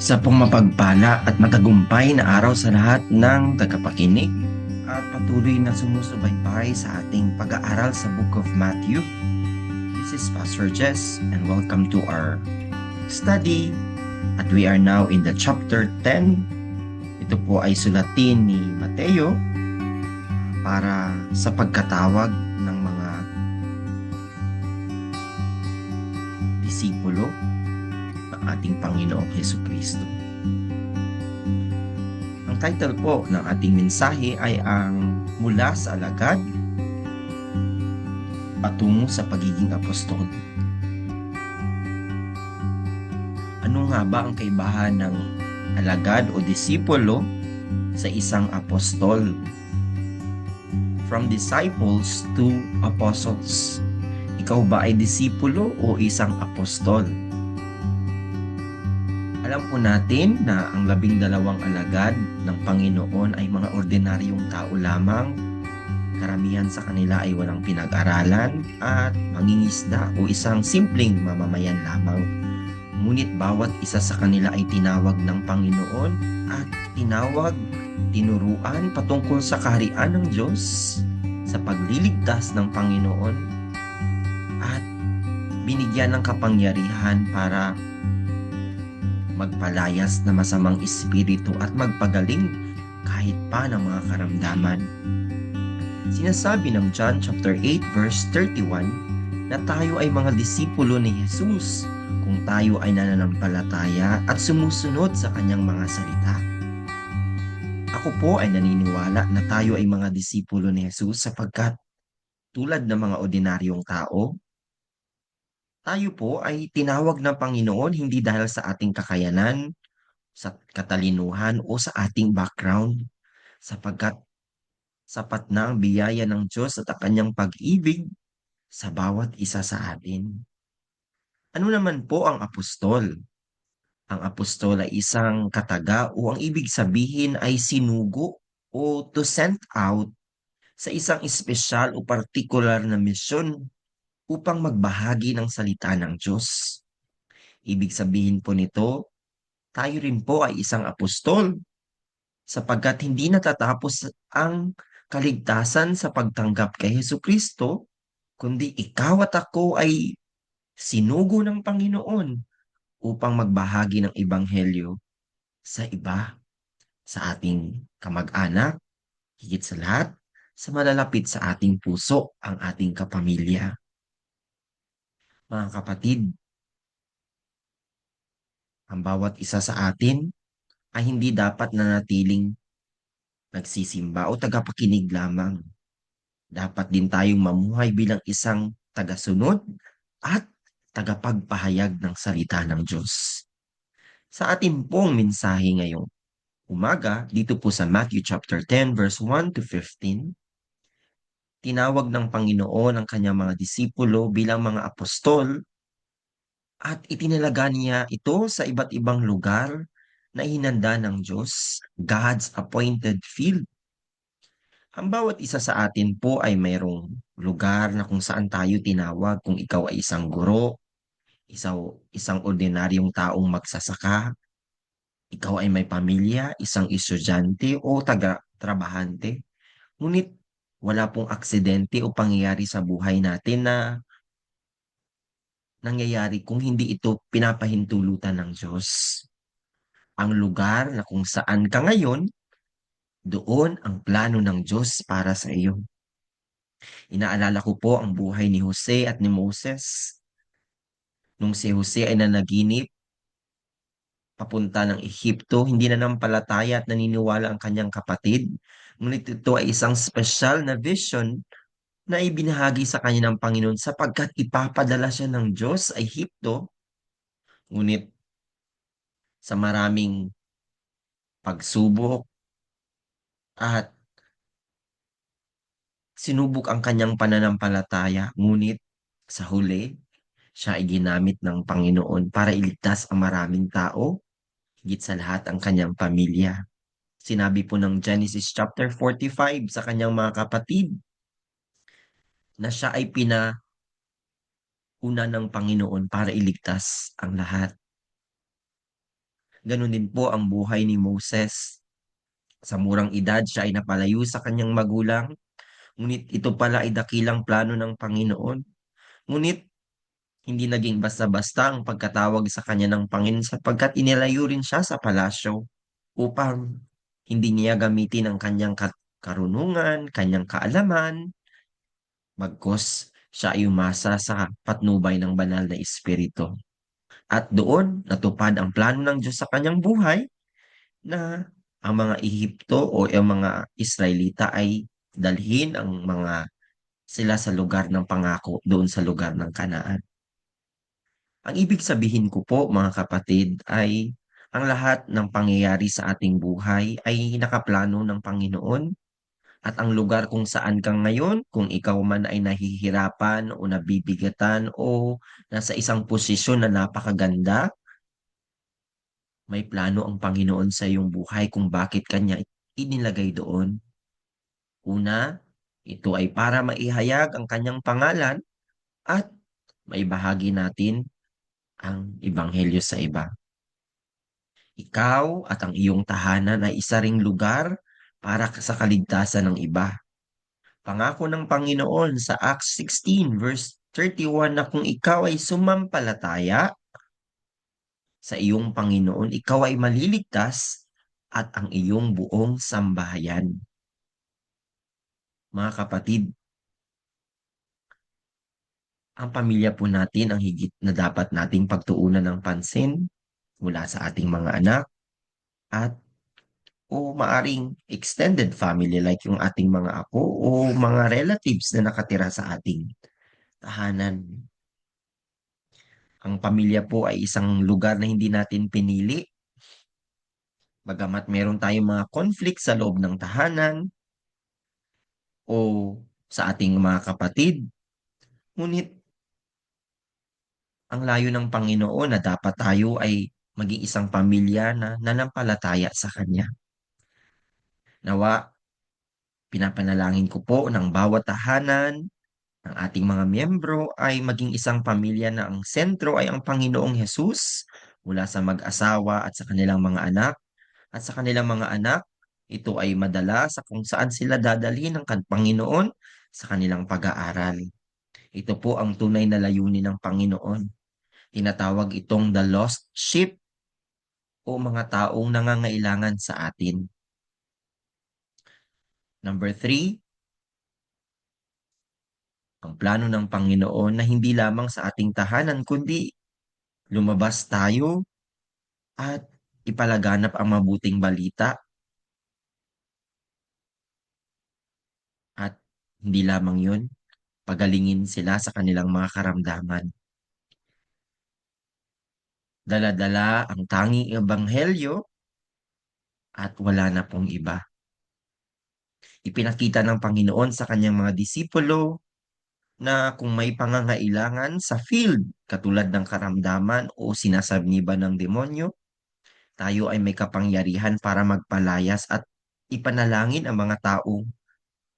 Sa pumapagpala at matagumpay na araw sa lahat ng tagapakinig at patuloy na sumusubaybay sa ating pag-aaral sa Book of Matthew. This is Pastor Jess and welcome to our study at we are now in the chapter 10. Ito po ay sulatin ni Mateo para sa pagkatawag ng mga disipulo ng ating Panginoong Hesukristo. Ang title po ng ating mensahe ay ang Mula sa Alagad patungo sa pagiging apostol. Ano nga ba ang kaibahan ng alagad o disipulo sa isang apostol? From disciples to apostles. Ikaw ba ay disipulo o isang apostol? Alam po natin na ang 12 alagad ng Panginoon ay mga ordinaryong tao lamang. Karamihan sa kanila ay walang pinag-aralan at mangingisda o isang simpleng mamamayan lamang. Ngunit bawat isa sa kanila ay tinawag ng Panginoon at tinuruan patungkol sa kaharian ng Diyos, sa pagliligtas ng Panginoon at binigyan ng kapangyarihan para magpalayas na masamang espiritu at magpagaling kahit pa ng mga karamdaman. Sinasabi ng John chapter 8 verse 31 na tayo ay mga disipulo ni Jesus kung tayo ay nananampalataya at sumusunod sa kanyang mga salita. Ako po ay naniniwala na tayo ay mga disipulo ni Jesus sapagkat tulad ng mga ordinaryong tao, tayo po ay tinawag ng Panginoon hindi dahil sa ating kakayanan, sa katalinuhan o sa ating background, sapagkat sapat na ang biyaya ng Diyos at ang kanyang pag-ibig sa bawat isa sa atin. Ano naman po ang apostol? Ang apostol ay isang kataga o ang ibig sabihin ay sinugo o to send out sa isang espesyal o partikular na misyon upang magbahagi ng salita ng Diyos. Ibig sabihin po nito, tayo rin po ay isang apostol sapagkat hindi natatapos ang kaligtasan sa pagtanggap kay Hesus Kristo, kundi ikaw at ako ay sinugo ng Panginoon upang magbahagi ng ebanghelyo sa iba, sa ating kamag-anak, higit sa lahat, sa malalapit sa ating puso, ang ating kapamilya. Mga kapatid, ang bawat isa sa atin ay hindi dapat nanatiling nagsisimba o tagapakinig lamang. Dapat din tayong mamuhay bilang isang tagasunod at tagapagpahayag ng salita ng Diyos. Sa atin pong mensahe ngayong umaga, dito po sa Matthew chapter 10 verse 1 to 15, tinawag ng Panginoon ang kanyang mga disipulo bilang mga apostol at itinalaga niya ito sa iba't ibang lugar na hinanda ng Diyos, God's appointed field. Ang bawat isa sa atin po ay mayroong lugar na kung saan tayo tinawag kung ikaw ay isang guro, isang ordinaryong taong magsasaka, ikaw ay may pamilya, isang estudyante o taga-trabahante. Ngunit wala pong aksidente o pangyayari sa buhay natin na nangyayari kung hindi ito pinapahintulutan ng Diyos. Ang lugar na kung saan ka ngayon, doon ang plano ng Diyos para sa iyo. Inaalala ko po ang buhay ni Jose at ni Moses. Nung si Jose ay nanaginip, papunta ng Ehipto, hindi na nampalataya at naniniwala ang kanyang kapatid. Ngunit ito ay isang special na vision na ibinahagi sa kanya ng Panginoon sapagkat ipapadala siya ng Diyos sa Ehipto. Ngunit sa maraming pagsubok at sinubok ang kanyang pananampalataya, ngunit sa huli, siya ay ginamit ng Panginoon para iligtas ang maraming tao, higit sa lahat ang kanyang pamilya. Sinabi po ng Genesis chapter 45 sa kanyang mga kapatid na siya ay pinauna ng Panginoon para iligtas ang lahat. Ganon din po ang buhay ni Moses. Sa murang edad, siya ay napalayo sa kanyang magulang. Ngunit ito pala ay dakilang plano ng Panginoon. Ngunit hindi naging basta-basta ang pagkatawag sa kanya ng Panginoon sapagkat inilayo rin siya sa palasyo upang hindi niya gamitin ang kanyang karunungan, kanyang kaalaman, bagkus siya ay umasa sa patnubay ng banal na Espiritu. At doon, natupad ang plano ng Diyos sa kanyang buhay na ang mga Ehipto o ang mga Israelita ay dalhin ang mga sila sa lugar ng pangako doon sa lugar ng Kanaan. Ang ibig sabihin ko po mga kapatid ay ang lahat ng pangyayari sa ating buhay ay nakaplano ng Panginoon at ang lugar kung saan ka ngayon, kung ikaw man ay nahihirapan o nabibigatan o nasa isang posisyon na napakaganda, may plano ang Panginoon sa iyong buhay kung bakit kanya inilagay doon. Una, ito ay para maihayag ang kanyang pangalan at maibahagi natin ang ebanghelyo sa iba. Ikaw at ang iyong tahanan ay isa ring lugar para sa kaligtasan ng iba. Pangako ng Panginoon sa Acts 16 verse 31 na kung ikaw ay sumampalataya sa iyong Panginoon, ikaw ay maliligtas at ang iyong buong sambahayan. Mga kapatid, ang pamilya po natin ang higit na dapat nating pagtuunan ng pansin mula sa ating mga anak at o maaring extended family like yung ating mga apo o mga relatives na nakatira sa ating tahanan. Ang pamilya po ay isang lugar na hindi natin pinili. Bagamat meron tayong mga conflict sa loob ng tahanan o sa ating mga kapatid, ngunit ang layo ng Panginoon na dapat tayo ay maging isang pamilya na nanampalataya sa Kanya. Nawa, pinapanalangin ko po ng bawat tahanan ng ating mga miyembro ay maging isang pamilya na ang sentro ay ang Panginoong Hesus mula sa mag-asawa at sa kanilang mga anak. At sa kanilang mga anak, ito ay madala sa kung saan sila dadalhin ng Panginoon sa kanilang pag-aaral. Ito po ang tunay na layunin ng Panginoon. Tinatawag itong the lost sheep o mga taong nangangailangan sa atin. Number three, ang plano ng Panginoon na hindi lamang sa ating tahanan kundi lumabas tayo at ipalaganap ang mabuting balita at hindi lamang yun, pagalingin sila sa kanilang mga karamdaman. Dala-dala ang tanging ebanghelyo at wala na pong iba. Ipinakita ng Panginoon sa kanyang mga disipulo na kung may pangangailangan sa field katulad ng karamdaman o sinasabniban ng demonyo, tayo ay may kapangyarihan para magpalayas at ipanalangin ang mga taong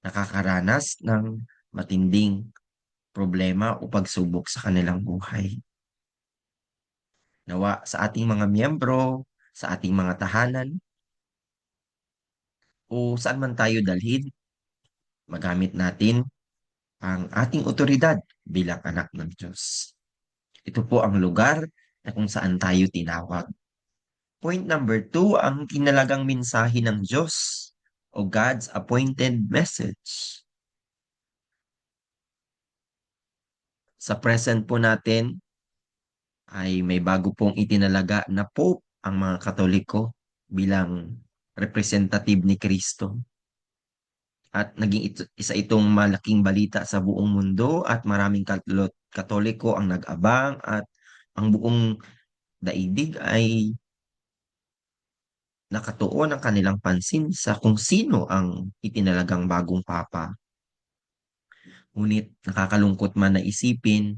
nakakaranas ng matinding problema o pagsubok sa kanilang buhay. Nawa sa ating mga miyembro, sa ating mga tahanan, o saan man tayo dalhin, magamit natin ang ating otoridad bilang anak ng Diyos. Ito po ang lugar na kung saan tayo tinawag. Point number two, ang tinalagang mensahe ng Diyos o God's appointed message. Sa present po natin ay may bago pong itinalaga na Pope ang mga Katoliko bilang representative ni Kristo. At naging isa itong malaking balita sa buong mundo at maraming Katoliko ang nag-abang at ang buong daigdig ay nakatuon ang kanilang pansin sa kung sino ang itinalagang bagong papa. Ngunit nakakalungkot man na isipin,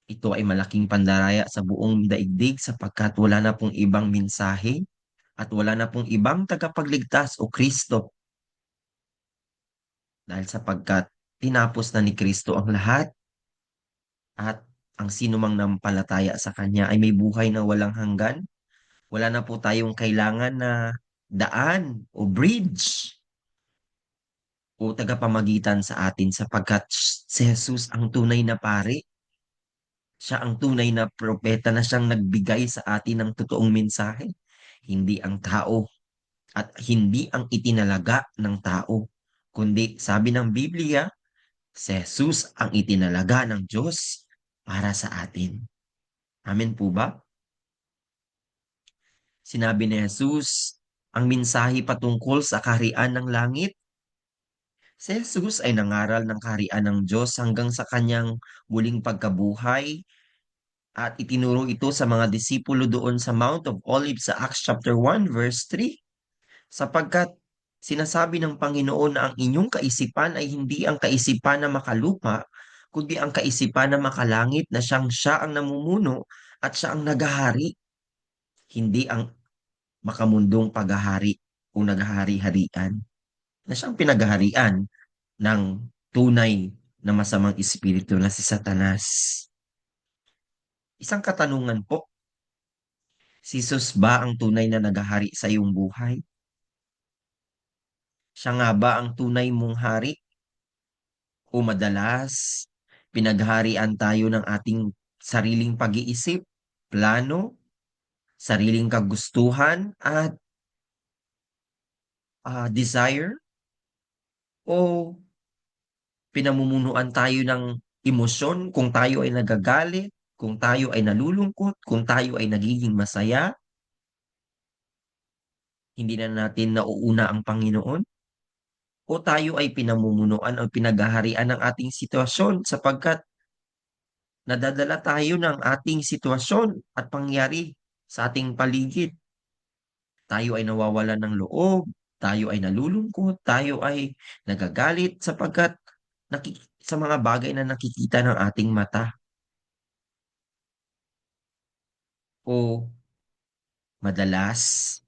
ito ay malaking pandaraya sa buong daigdig sapagkat wala na pong ibang mensahe at wala na pong ibang tagapagligtas o Kristo. Dahil sapagkat tinapos na ni Kristo ang lahat at ang sino mang nampalataya sa Kanya ay may buhay na walang hanggan, Wala na po tayong kailangan na daan o bridge o tagapamagitan sa atin sapagkat si Jesus ang tunay na pari. Siya ang tunay na propeta na siyang nagbigay sa atin ng totoong mensahe. Hindi ang tao at hindi ang itinalaga ng tao, kundi sabi ng Biblia, si Jesus ang itinalaga ng Diyos para sa atin. Amen po ba? Sinabi ni Jesus, ang mensahe patungkol sa kaharian ng langit. Si Jesus ay nangaral ng kaharian ng Diyos hanggang sa kanyang muling pagkabuhay at itinuro ito sa mga disipulo doon sa Mount of Olives sa Acts chapter 1 verse 3 sapagkat sinasabi ng Panginoon na ang inyong kaisipan ay hindi ang kaisipan na makalupa kundi ang kaisipan na makalangit na siya ang namumuno at siya ang nagahari, hindi ang makamundong paghahari o naghahari-harian na siyang pinaghaharian ng tunay na masamang espiritu na si Satanas. Isang katanungan po, si Jesus ba ang tunay na naghahari sa iyong buhay? Siya nga ba ang tunay mong hari? O madalas, pinagharian tayo ng ating sariling pag-iisip, plano, sariling kagustuhan at desire? O pinamumunuan tayo ng emosyon kung tayo ay nagagalit, kung tayo ay nalulungkot, kung tayo ay nagiging masaya, hindi na natin nauuna ang Panginoon? O tayo ay pinamumunuan o pinaghaharian ng ating sitwasyon sapagkat nadadala tayo ng ating sitwasyon at pangyari sa ating paligid. Tayo ay nawawalan ng loob, tayo ay nalulungkot, tayo ay nagagalit sapagkat sa mga bagay na nakikita ng ating mata. O madalas,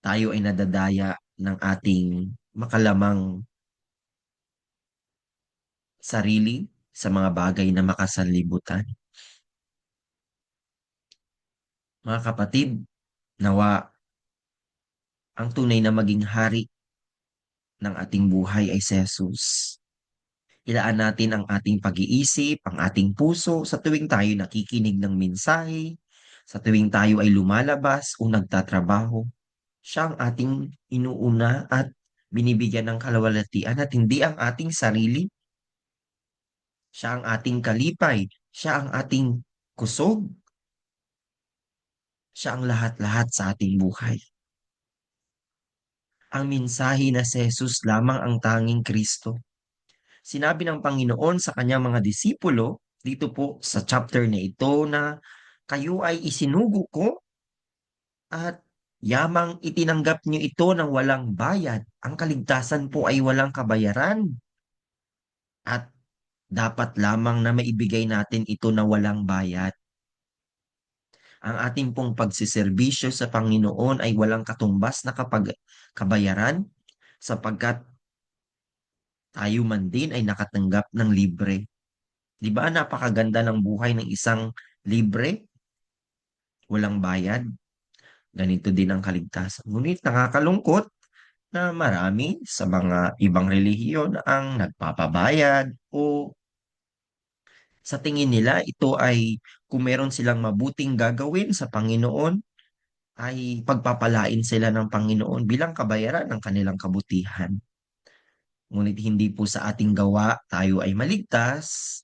tayo ay nadadaya ng ating makalamang sarili sa mga bagay na makasanlibutan. Mga kapatid, nawa ang tunay na maging hari ng ating buhay ay si Jesus. Ilaan natin ang ating pag-iisip, ang ating puso sa tuwing tayo nakikinig ng mensahe, sa tuwing tayo ay lumalabas o nagtatrabaho. Siya ang ating inuuna at binibigyan ng kalawalatian at hindi ang ating sarili. Siya ang ating kalipay. Siya ang ating kusog. Siya ang lahat-lahat sa ating buhay. Ang mensahe na si Jesus lamang ang tanging Kristo. Sinabi ng Panginoon sa kanyang mga disipulo dito po sa chapter na ito na kayo ay isinugo ko at yamang itinanggap niyo ito ng walang bayad. Ang kaligtasan po ay walang kabayaran at dapat lamang na maibigay natin ito na walang bayad. Ang ating pong pagsiservisyo sa Panginoon ay walang katumbas na kabayaran sapagkat tayo man din ay nakatanggap ng libre. Di ba napakaganda ng buhay ng isang libre, walang bayad? Ganito din ang kaligtasan. Ngunit nakakalungkot na marami sa mga ibang relihiyon ang nagpapabayad o sa tingin nila ito ay kung meron silang mabuting gagawin sa Panginoon, ay pagpapalain sila ng Panginoon bilang kabayaran ng kanilang kabutihan. Ngunit hindi po sa ating gawa tayo ay maligtas,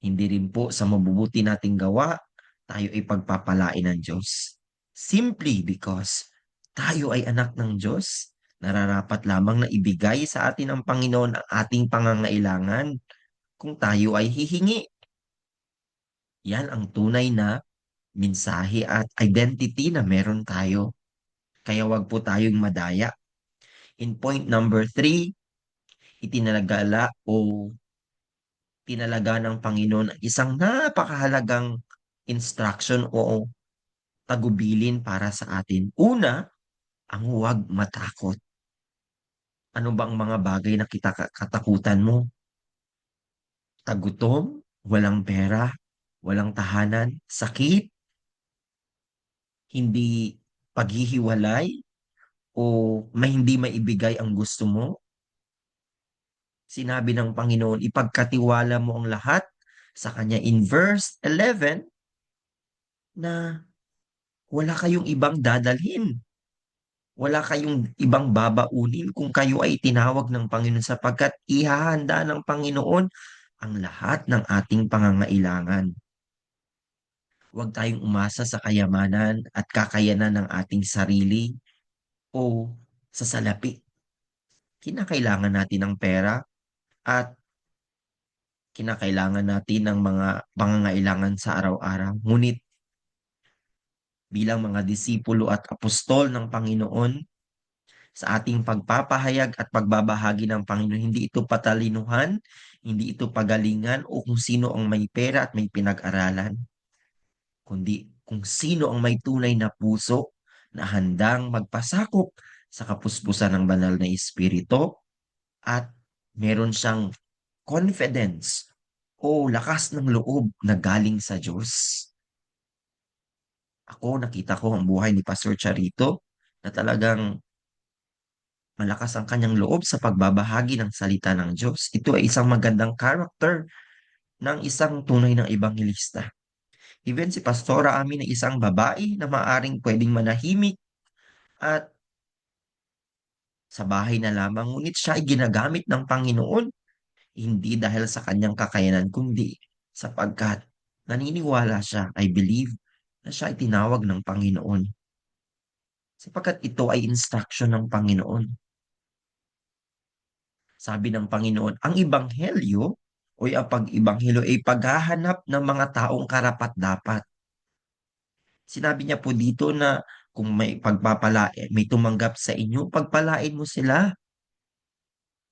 hindi rin po sa mabubuti nating gawa tayo ay pagpapalain ng Diyos. Simply because tayo ay anak ng Diyos, nararapat lamang na ibigay sa atin ng Panginoon ang ating pangangailangan kung tayo ay hihingi. Yan ang tunay na mensahe at identity na meron tayo. Kaya wag po tayong madaya. In point number 3, itinalagala o tinalaga ng Panginoon ang isang napakahalagang instruction o tagubilin para sa atin. Una, ang huwag matakot. Ano bang mga bagay na katakutan mo? Tagutom, walang pera, walang tahanan, sakit, hindi paghihiwalay o may hindi maibigay ang gusto mo. Sinabi ng Panginoon, ipagkatiwala mo ang lahat sa Kanya in verse 11 na wala kayong ibang dadalhin. Wala kayong ibang babaunin kung kayo ay tinawag ng Panginoon sapagkat ihahanda ng Panginoon ang lahat ng ating pangangailangan. Huwag tayong umasa sa kayamanan at kakayanan ng ating sarili o sa salapi. Kinakailangan natin ng pera at kinakailangan natin ng mga pangangailangan sa araw-araw. Ngunit bilang mga disipulo at apostol ng Panginoon, sa ating pagpapahayag at pagbabahagi ng Panginoon, hindi ito patalinuhan, hindi ito pagalingan o kung sino ang may pera at may pinag-aralan, kundi kung sino ang may tunay na puso na handang magpasakop sa kapuspusan ng banal na Espiritu at meron siyang confidence o lakas ng loob na galing sa Diyos. Ako, nakita ko ang buhay ni Pastor Charito na talagang malakas ang kanyang loob sa pagbabahagi ng salita ng Diyos. Ito ay isang magandang character ng isang tunay ng ebanghelista. Even si Pastora Amin ay isang babae na maaring pwedeng manahimik at sa bahay na lamang, ngunit siya ay ginagamit ng Panginoon, hindi dahil sa kanyang kakayanan, kundi sapagkat naniniwala siya, I believe, na siya ay tinawag ng Panginoon. Sapagkat ito ay instruction ng Panginoon. Sabi ng Panginoon, ang ibanghelyo o ang pag-ibanghelyo ay paghahanap ng mga taong karapat-dapat. Sinabi niya po dito na kung may pagpapalain, may tumanggap sa inyo, pagpalain mo sila.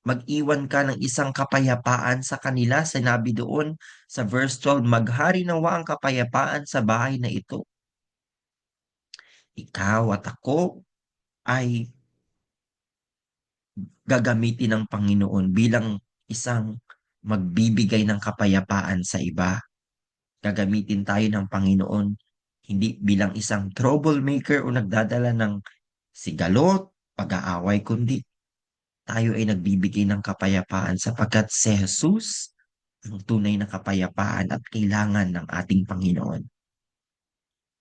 Mag-iwan ka ng isang kapayapaan sa kanila. Sinabi doon sa verse 12, maghari nawa ang kapayapaan sa bahay na ito. Ikaw at ako ay gagamitin ng Panginoon bilang isang magbibigay ng kapayapaan sa iba. Gagamitin tayo ng Panginoon hindi bilang isang troublemaker o nagdadala ng sigalot, pag-aaway, kundi tayo ay nagbibigay ng kapayapaan sapagkat si Jesus ang tunay na kapayapaan at kailangan ng ating Panginoon.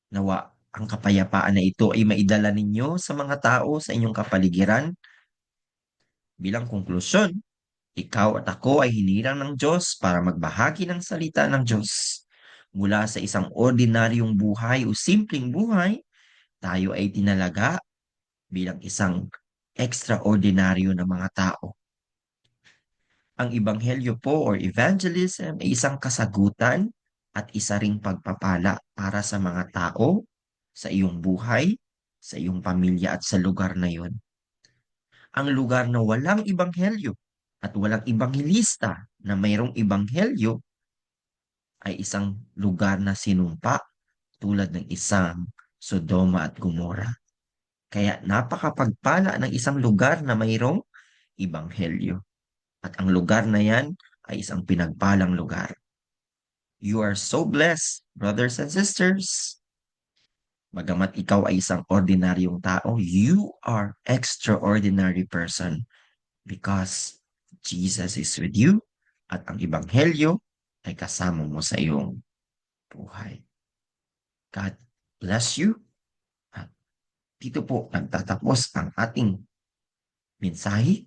Nawa ang kapayapaan na ito ay maidala ninyo sa mga tao sa inyong kapaligiran. Bilang konklusyon, ikaw at ako ay hinirang ng Diyos para magbahagi ng salita ng Diyos. Mula sa isang ordinaryong buhay o simpleng buhay, tayo ay tinalaga bilang isang extraordinaryo na mga tao. Ang ebanghelyo po or evangelism ay isang kasagutan at isa ring pagpapala para sa mga tao, sa iyong buhay, sa iyong pamilya at sa lugar na yon. Ang lugar na walang ebanghelyo at walang ebanghelista na mayroong ebanghelyo ay isang lugar na sinumpa tulad ng isang Sodoma at Gomora. Kaya napakapagpala ng isang lugar na mayroong ebanghelyo. At ang lugar na yan ay isang pinagpalang lugar. You are so blessed, brothers and sisters. Bagamat ikaw ay isang ordinaryong tao, you are extraordinary person because Jesus is with you at ang ebanghelyo ay kasama mo sa iyong buhay. God bless you. At dito po nagtatapos ang ating mensahe